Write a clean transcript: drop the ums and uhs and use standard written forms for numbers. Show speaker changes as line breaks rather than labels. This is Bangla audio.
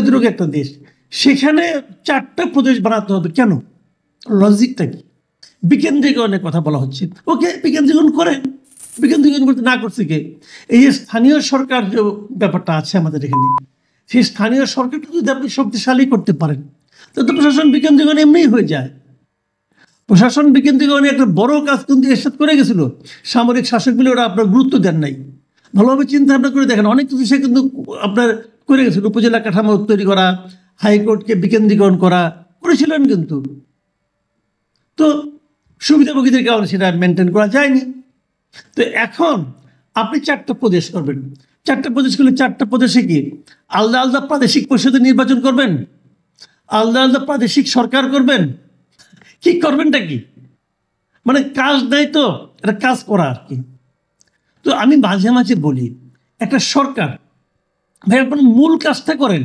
এতটুকু একটা দেশ, সেখানে 4টা প্রদেশ বানাতে হবে কেন? লজিকটা কি? বিকেন্দ্রীকরণের কথা বলা হচ্ছে। ওকে, বিকেন্দ্রীকরণ করেন, বিকেন্দ্রীকরণ করতে না করছে কে? এই যে স্থানীয় সরকার যে ব্যাপারটা আছে আমাদের এখানে, সেই স্থানীয় সরকারটা যদি আপনি শক্তিশালী করতে পারেন, তাহলে প্রশাসন বিকেন্দ্রীকরণ এমনিই হয়ে যায়। প্রশাসন বিকেন্দ্রীকরণে একটা বড় কাজ কিন্তু এরশাদ করে গেছিল, সামরিক শাসকগুলো ওরা আপনার গুরুত্ব দেন নাই। ভালোভাবে চিন্তা ভাবনা করে দেখেন, অনেক কিছু সে কিন্তু আপনার করে গেছিল। উপজেলা কাঠামো তৈরি করা, হাইকোর্টকে বিকেন্দ্রীকরণ করা করেছিলেন, কিন্তু তো সুবিধাভোগীদের কারণে সেটা মেনটেন করা যায়নি। তো এখন আপনি 4টা প্রদেশ করবেন, 4টা প্রদেশ করলে 4টা প্রদেশে কি আলাদা আলাদা প্রাদেশিক পরিষদের নির্বাচন করবেন, আলাদা আলাদা প্রাদেশিক সরকার করবেন, কি করবেনটা কি? মানে কাজ নাই তো, এটা কাজ করা আর কি। তো আমি মাঝে মাঝে বলি, একটা সরকার ভাই আপনার মূল কাজটা করেন,